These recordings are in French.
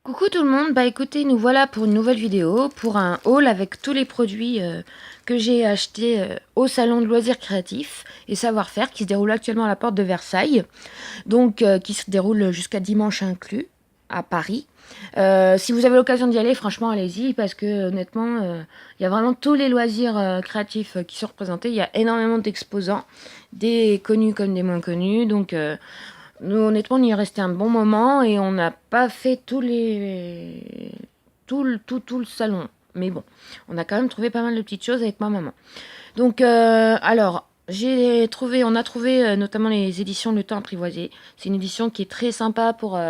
Coucou tout le monde, bah écoutez, nous voilà pour une nouvelle vidéo, pour un haul avec tous les produits que j'ai achetés au salon de loisirs créatifs et savoir-faire qui se déroule actuellement à la porte de Versailles, donc qui se déroule jusqu'à dimanche inclus à Paris. Si vous avez l'occasion d'y aller, franchement allez-y parce que honnêtement, il y a vraiment tous les loisirs créatifs qui sont représentés, il y a énormément d'exposants, des connus comme des moins connus, donc nous, honnêtement, on y est resté un bon moment et on n'a pas fait tout le salon. Mais bon, on a quand même trouvé pas mal de petites choses avec ma maman. Donc, alors, on a trouvé notamment les éditions Le Temps Apprivoisé. C'est une édition qui est très sympa pour.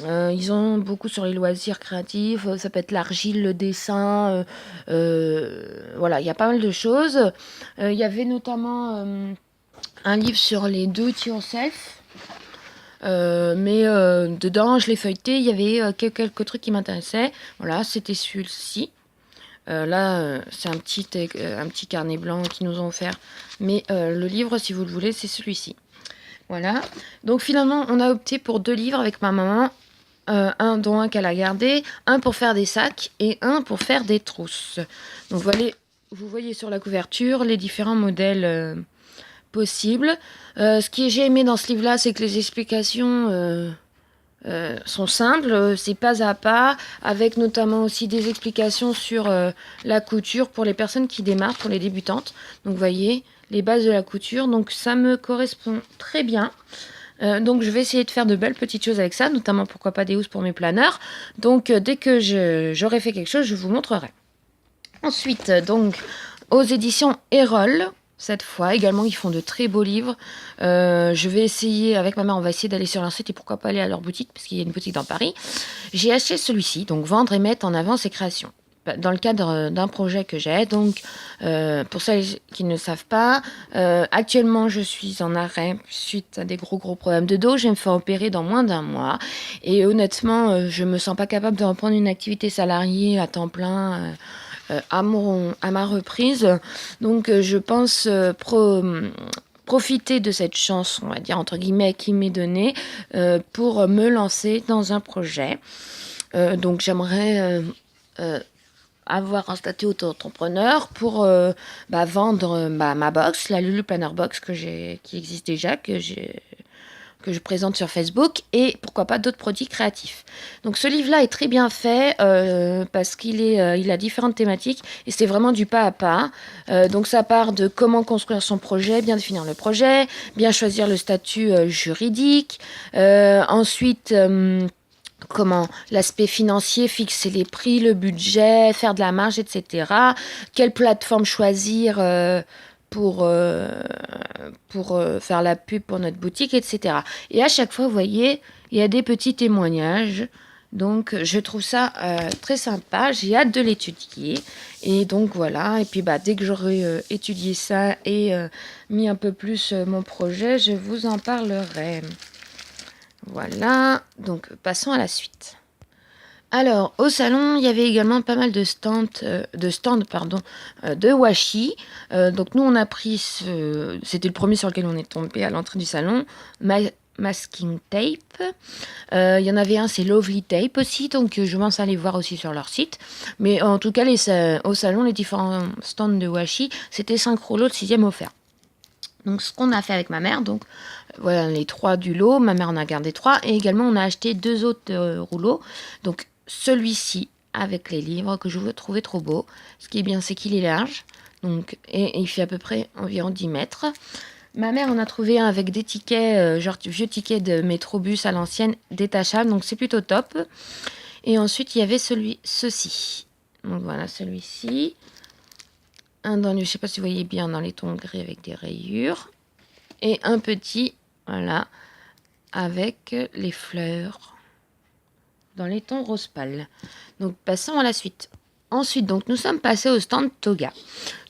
Ils ont beaucoup sur les loisirs créatifs. Ça peut être l'argile, le dessin. Voilà, il y a pas mal de choses. Il y avait notamment un livre sur les do it yourself. Mais dedans, je l'ai feuilleté, il y avait quelques trucs qui m'intéressaient. Voilà, c'était celui-ci. Là, c'est un petit carnet blanc qu'ils nous ont offert. Mais le livre, si vous le voulez, c'est celui-ci. Voilà. Donc finalement, on a opté pour 2 livres avec ma maman. Dont un qu'elle a gardé, un pour faire des sacs et un pour faire des trousses. Donc voilà, vous voyez sur la couverture les différents modèles possible. Ce que j'ai aimé dans ce livre-là, c'est que les explications sont simples, c'est pas à pas, avec notamment aussi des explications sur la couture pour les personnes qui démarrent, pour les débutantes. Donc vous voyez, les bases de la couture, donc ça me correspond très bien. Donc je vais essayer de faire de belles petites choses avec ça, notamment pourquoi pas des housses pour mes planeurs. Donc dès que j'aurai fait quelque chose, je vous montrerai. Ensuite, donc aux éditions Erol, cette fois également, ils font de très beaux livres. Je vais essayer, avec ma mère, on va essayer d'aller sur leur site et pourquoi pas aller à leur boutique, parce qu'il y a une boutique dans Paris. J'ai acheté celui-ci, donc vendre et mettre en avant ses créations. Dans le cadre d'un projet que j'ai, donc pour celles qui ne savent pas, actuellement je suis en arrêt suite à des gros problèmes de dos. Je vais me faire opérer dans moins d'un mois et honnêtement, je me sens pas capable de reprendre une activité salariée à temps plein. À ma reprise. Donc je pense profiter de cette chance, on va dire entre guillemets, qui m'est donnée pour me lancer dans un projet. Donc j'aimerais avoir un statut auto-entrepreneur pour vendre ma box, la Lulu Planner Box qui existe déjà, que je présente sur Facebook et pourquoi pas d'autres produits créatifs. Donc ce livre-là est très bien fait parce il a différentes thématiques et c'est vraiment du pas à pas. Donc ça part de comment construire son projet, bien définir le projet, bien choisir le statut juridique. Ensuite, comment l'aspect financier, fixer les prix, le budget, faire de la marge, etc. Quelle plateforme choisir pour faire la pub pour notre boutique, etc. Et à chaque fois, vous voyez, il y a des petits témoignages. Donc, je trouve ça très sympa. J'ai hâte de l'étudier. Et donc, voilà. Et puis, dès que j'aurai étudié ça et mis un peu plus mon projet, je vous en parlerai. Voilà. Donc, passons à la suite. Alors, au salon, il y avait également pas mal de stands de washi. Donc, nous, on a pris c'était le premier sur lequel on est tombé à l'entrée du salon, Masking Tape. Il y en avait un, c'est Lovely Tape aussi, donc je pense aller voir aussi sur leur site. Mais en tout cas, au salon, les différents stands de washi, c'était 5 rouleaux de 6e offert. Donc, ce qu'on a fait avec ma mère, donc voilà les 3 du lot. Ma mère en a gardé 3 et également on a acheté 2 autres rouleaux. Donc, celui-ci avec les livres que je veux trouver trop beau. Ce qui est bien, c'est qu'il est large. Donc, et il fait à peu près environ 10 mètres. Ma mère en a trouvé un avec des tickets, genre vieux tickets de métrobus à l'ancienne, détachables. Donc, c'est plutôt top. Et ensuite, il y avait ceci. Donc, voilà, celui-ci. Je ne sais pas si vous voyez bien, dans les tons gris avec des rayures. Et un petit, voilà, avec les fleurs dans les tons rose pâle. Donc, passons à la suite. Ensuite, donc, nous sommes passés au stand Toga,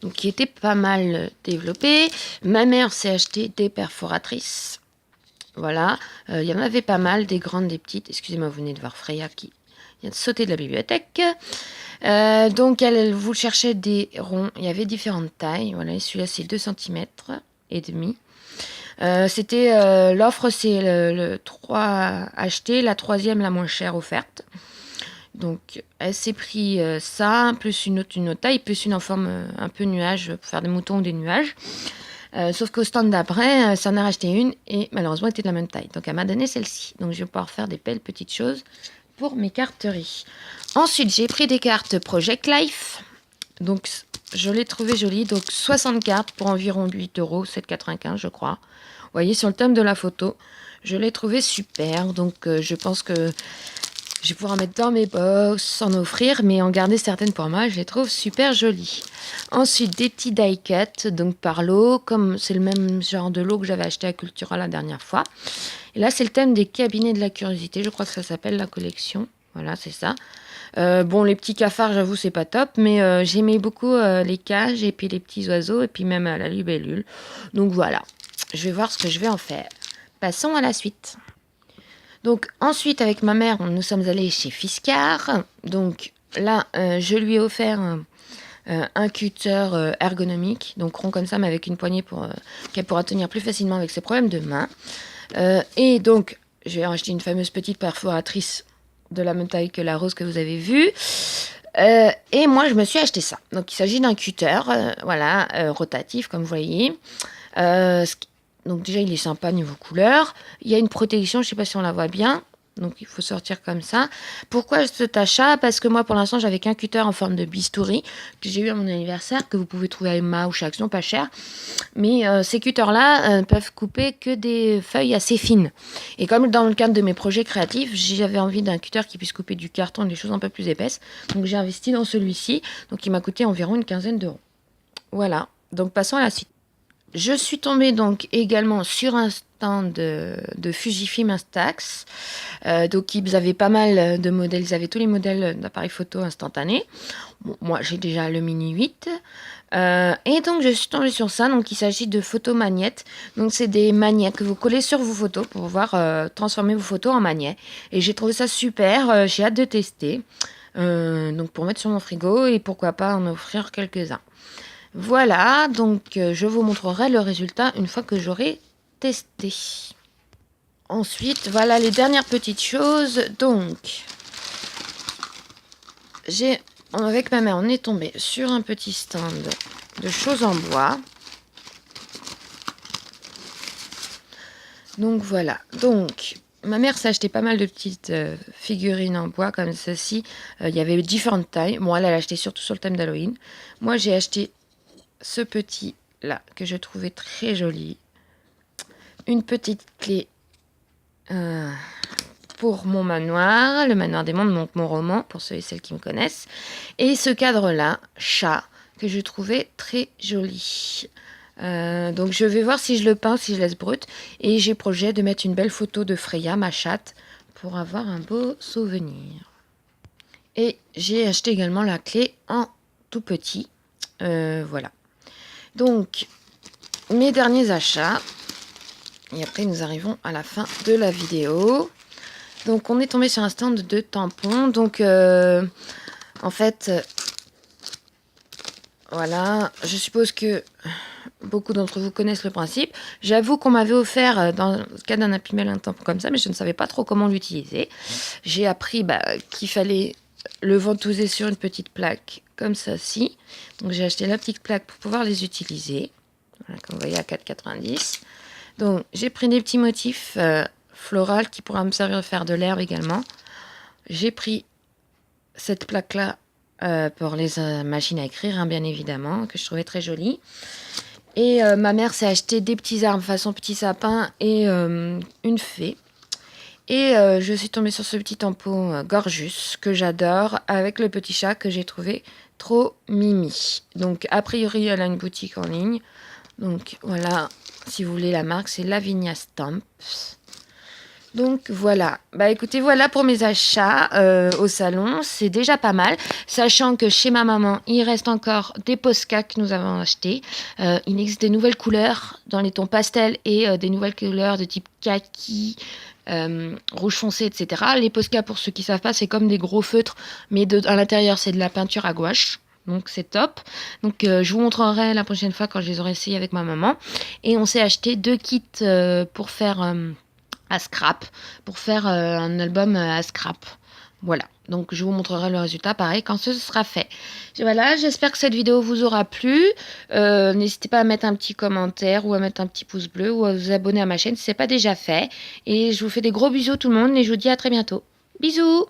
donc, qui était pas mal développé. Ma mère s'est acheté des perforatrices. Voilà, il y en avait pas mal, des grandes, des petites. Excusez-moi, vous venez de voir Freya qui vient de sauter de la bibliothèque. Donc, vous cherchez des ronds. Il y avait différentes tailles. Voilà, celui-là, c'est 2 cm et demi. C'était l'offre, c'est le 3 acheté, la troisième la moins chère offerte. Donc elle s'est pris ça, plus une autre taille, plus une en forme un peu nuage pour faire des moutons ou des nuages. Sauf qu'au stand d'après, ça en a racheté une et malheureusement elle était de la même taille. Donc elle m'a donné celle-ci. Donc je vais pouvoir faire des belles petites choses pour mes carteries. Ensuite, j'ai pris des cartes Project Life. Donc je l'ai trouvé jolie. Donc 60 cartes pour environ 8 euros, 7,95 je crois. Vous voyez sur le thème de la photo. Je l'ai trouvé super. Donc je pense que je vais pouvoir en mettre dans mes box, en offrir, mais en garder certaines pour moi. Je les trouve super jolies. Ensuite, des petits die cut, donc par lot, comme c'est le même genre de lot que j'avais acheté à Cultura la dernière fois. Et là, c'est le thème des cabinets de la curiosité. Je crois que ça s'appelle la collection. Voilà, c'est ça. Bon, les petits cafards, j'avoue, c'est pas top, mais j'aimais beaucoup les cages et puis les petits oiseaux et puis même la libellule. Donc voilà, je vais voir ce que je vais en faire. Passons à la suite. Donc ensuite, avec ma mère, nous sommes allés chez Fiskars. Donc là, je lui ai offert un cutter ergonomique, donc rond comme ça, mais avec une poignée pour qu'elle pourra tenir plus facilement avec ses problèmes de main. Et donc, j'ai acheté une fameuse petite perforatrice de la même taille que la rose que vous avez vue. Et moi, je me suis acheté ça. Donc, il s'agit d'un cutter, voilà, rotatif, comme vous voyez. Donc déjà, il est sympa niveau couleur. Il y a une protection, je ne sais pas si on la voit bien. Donc il faut sortir comme ça. Pourquoi cet achat? Parce que moi, pour l'instant, j'avais qu'un cutter en forme de bistouri que j'ai eu à mon anniversaire, que vous pouvez trouver à Emma ou chez Action, pas cher. Mais ces cutters-là peuvent couper que des feuilles assez fines. Et comme dans le cadre de mes projets créatifs, j'avais envie d'un cutter qui puisse couper du carton, des choses un peu plus épaisses. Donc j'ai investi dans celui-ci. Donc il m'a coûté environ une quinzaine d'euros. Voilà. Donc passons à la suite. Je suis tombée donc également sur un stand de Fujifilm Instax. Donc ils avaient pas mal de modèles, ils avaient tous les modèles d'appareils photo instantanés. Bon, moi j'ai déjà le Mini 8. Et donc je suis tombée sur ça. Donc il s'agit de photomagnettes. Donc c'est des magnets que vous collez sur vos photos pour pouvoir transformer vos photos en magnets. Et j'ai trouvé ça super. J'ai hâte de tester. Donc pour mettre sur mon frigo et pourquoi pas en offrir quelques-uns. Voilà, donc je vous montrerai le résultat une fois que j'aurai testé. Ensuite, voilà les dernières petites choses. Donc, avec ma mère, on est tombé sur un petit stand de choses en bois. Donc voilà, donc ma mère s'est acheté pas mal de petites figurines en bois comme ceci. Il y avait différentes tailles. Bon, elle a acheté surtout sur le thème d'Halloween. Moi, j'ai acheté ce petit là que je trouvais très joli, une petite clé pour mon manoir, le manoir des mondes, mon roman pour ceux et celles qui me connaissent, et ce cadre là chat que je trouvais très joli. Donc je vais voir si je le peins, si je laisse brut, et j'ai projet de mettre une belle photo de Freya, ma chatte, pour avoir un beau souvenir. Et j'ai acheté également la clé en tout petit. Voilà. Donc, mes derniers achats. Et après, nous arrivons à la fin de la vidéo. Donc, on est tombé sur un stand de tampons. Donc, en fait, voilà. Je suppose que beaucoup d'entre vous connaissent le principe. J'avoue qu'on m'avait offert, dans le cas d'un Happy Mail, un tampon comme ça, mais je ne savais pas trop comment l'utiliser. J'ai appris qu'il fallait le ventouser sur une petite plaque comme ça-ci. Donc j'ai acheté la petite plaque pour pouvoir les utiliser. Voilà, comme vous voyez à 4,90. Donc j'ai pris des petits motifs floraux qui pourra me servir de faire de l'herbe également. J'ai pris cette plaque-là pour les machines à écrire, hein, bien évidemment, que je trouvais très jolie. Et ma mère s'est acheté des petits arbres façon petit sapin et une fée. Et je suis tombée sur ce petit tampon Gorgeous que j'adore avec le petit chat que j'ai trouvé trop mimi. Donc a priori elle a une boutique en ligne. Donc voilà, si vous voulez la marque, c'est Lavinia Stamps. Donc voilà, écoutez, voilà pour mes achats au salon, c'est déjà pas mal, sachant que chez ma maman, il reste encore des Posca que nous avons achetés. Il existe des nouvelles couleurs dans les tons pastels et des nouvelles couleurs de type kaki, rouge foncé, etc. Les Posca, pour ceux qui ne savent pas, c'est comme des gros feutres, mais à l'intérieur, c'est de la peinture à gouache. Donc c'est top. Donc je vous montrerai la prochaine fois quand je les aurai essayés avec ma maman. Et on s'est acheté 2 kits pour faire à scrap, pour faire un album à scrap. Voilà. Donc je vous montrerai le résultat pareil quand ce sera fait. Voilà, j'espère que cette vidéo vous aura plu. N'hésitez pas à mettre un petit commentaire ou à mettre un petit pouce bleu ou à vous abonner à ma chaîne si ce n'est pas déjà fait. Et je vous fais des gros bisous tout le monde et je vous dis à très bientôt. Bisous!